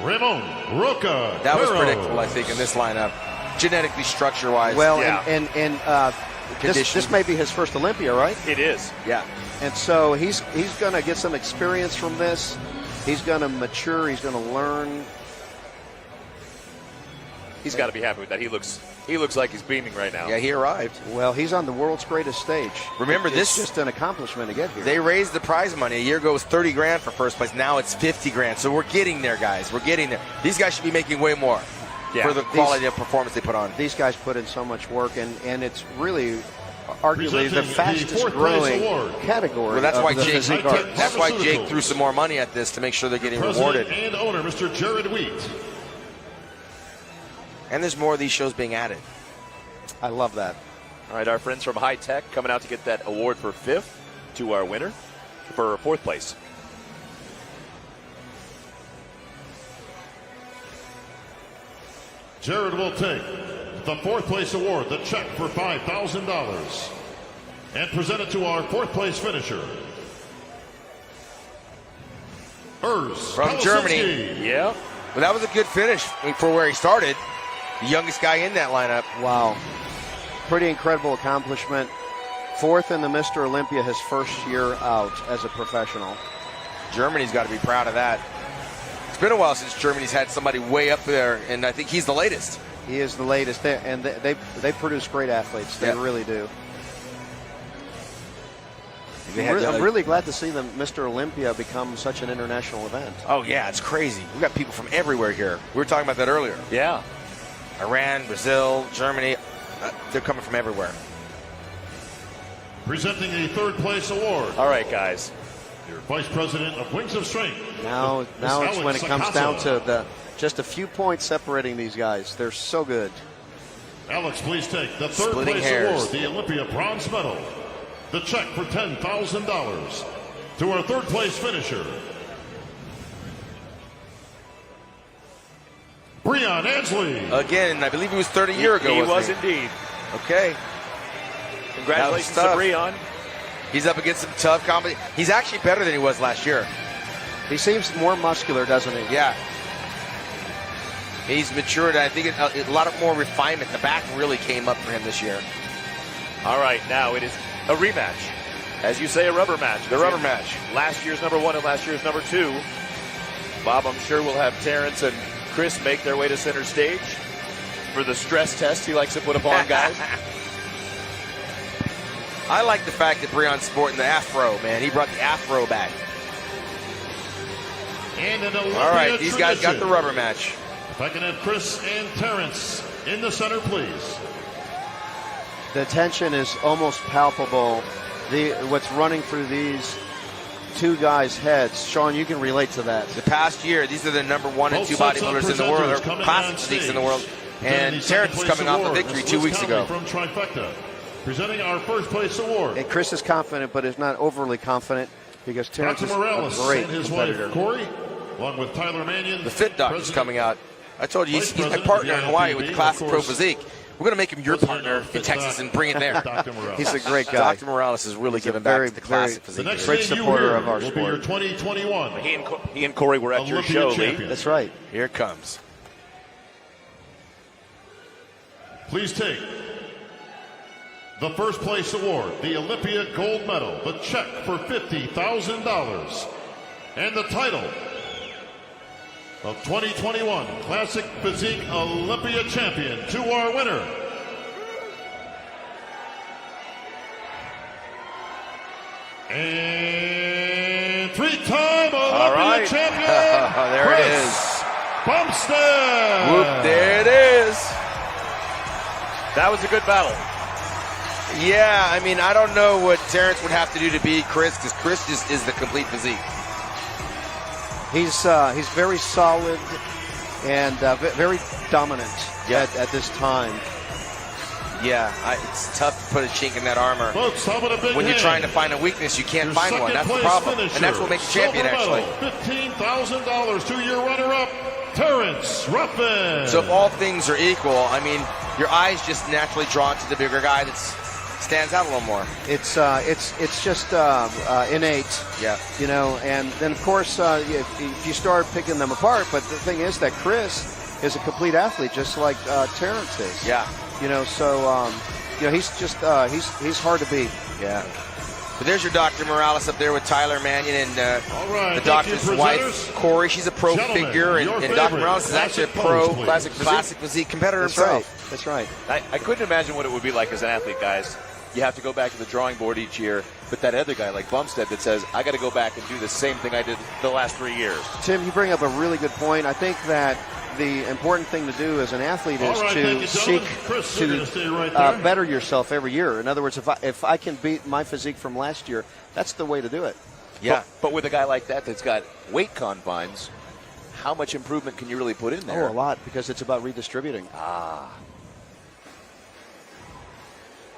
Ramon Roca. That was predictable, I think, in this lineup, genetically, structure-wise. Well, yeah. This may be his first Olympia, right? It is. Yeah. And so he's going to get some experience from this. He's going to mature. He's going to learn. He's got to be happy with that. He looks like he's beaming right now. Yeah, he arrived. Well, he's on the world's greatest stage. Remember, it's just an accomplishment to get here. They raised the prize money. A year ago it was 30 grand for first place. Now it's 50 grand. So we're getting there, guys. We're getting there. These guys should be making way more for the quality of performance they put on. These guys put in so much work, and it's really arguably the fastest growing category. Well, that's of why the Jake. physique arts. That's why Jake threw some more money at this to make sure they're getting rewarded. And owner, Mr. Jared Wheat. And there's more of these shows being added. I love that. All right, our friends from High Tech coming out to get that award for 5th to our winner for 4th place. Jared will take the 4th place award, the check for $5,000, and present it to our 4th place finisher, from Germany. Yeah. Well, that was a good finish for where he started. The youngest guy in that lineup. Wow. Pretty incredible accomplishment. 4th in the Mr. Olympia, his first year out as a professional. Germany's got to be proud of that. It's been a while since Germany's had somebody way up there, and I think he's the latest. He is the latest, and they produce great athletes. They really do. I'm really glad to see the Mr. Olympia become such an international event. Oh, yeah, it's crazy. We've got people from everywhere here. We were talking about that earlier. Yeah. Iran, Brazil, Germany, they're coming from everywhere. Presenting a 3rd place award. All right, guys. Your Vice President of Wings of Strength. Now it's when it comes down to just a few points separating these guys. They're so good. Alex, please take the 3rd place award, the Olympia bronze medal. The check for $10,000 to our 3rd place finisher, Breon Ansley. Again, I believe he was 30 years ago. He was indeed. Okay. Congratulations to Breon. He's up against some tough competition. He's actually better than he was last year. He seems more muscular, doesn't he? Yeah. He's matured. I think a lot of more refinement. The back really came up for him this year. All right, now it is a rematch. As you say, a rubber match. The rubber match. Last year's number 1 and last year's number 2. Bob, I'm sure will have Terrence and Chris make their way to center stage for the stress test he likes to put upon guys. I like the fact that Breon's sporting the afro, man. He brought the afro back. And an All right, these guys got the rubber match. If I can have Chris and Terrence in the center, please. The tension is almost palpable. What's running through these two guys' heads. Sean, you can relate to that. The past year, these are the number 1 and 2 bodybuilders in the world, or classic physiques in the world. And Terrence is coming off a victory 2 weeks ago. From Trifecta, presenting our 1st place award. And Chris is confident, but is not overly confident because Terrence is a great and his competitor. wife, Corey, along with Tyler Mannion. The Fit Doc is coming out. I told you, he's my partner in Hawaii with the Classic Pro Physique. We're going to make him your partner in Texas and bring it there. He's a great guy. Dr. Morales is really giving back to the Classic Physique. The next great supporter of our will sport. be your 2021. He and Corey were at your show, Lee. That's right. Here it comes. Please take the 1st place award, the Olympia gold medal, the check for $50,000, and the title of 2021 Classic Physique Olympia champion to our winner, and 3-time Olympia champion, there Chris it is. Bumstead. Whoop, there it is. That was a good battle. Yeah, I mean, I don't know what Terrence would have to do to beat Chris, because Chris just is the complete physique. He's very solid and very dominant at this time. Yeah, it's tough to put a chink in that armor. Folks, how about a big when you're hand? trying to find a weakness, you can't Your find one. That's the problem. finisher, And that's what makes a champion, actually. $15,000 to your runner-up, Terrence Ruffin. So if all things are equal, I mean, your eye's just naturally drawn to the bigger guy that's stands out a little more. It's just innate. Yeah. You know, and then of course if you start picking them apart, but the thing is that Chris is a complete athlete, just like Terrence is. Yeah. You know, so you know, he's just he's hard to beat. Yeah. But there's your Dr. Morales up there with Tyler Mannion and All right, the thank you, doctor's presenters. wife, Corey. She's a pro Gentlemen, figure, and your Dr. favorite Morales is actually a classic pro pose, please. classic physique competitor That's himself. right. That's right. I couldn't imagine what it would be like as an athlete, guys. You have to go back to the drawing board each year, but that other guy like Bumstead that says, I got to go back and do the same thing I did the last 3 years. Tim, you bring up a really good point. I think that the important thing to do as an athlete is All right, to thank you, seek gentlemen. Chris, you're gonna stay right there. better yourself every year. In other words, if I can beat my physique from last year, that's the way to do it. Yeah. But with a guy like that that's got weight confines, how much improvement can you really put in there? Oh, a lot, because it's about redistributing. Ah.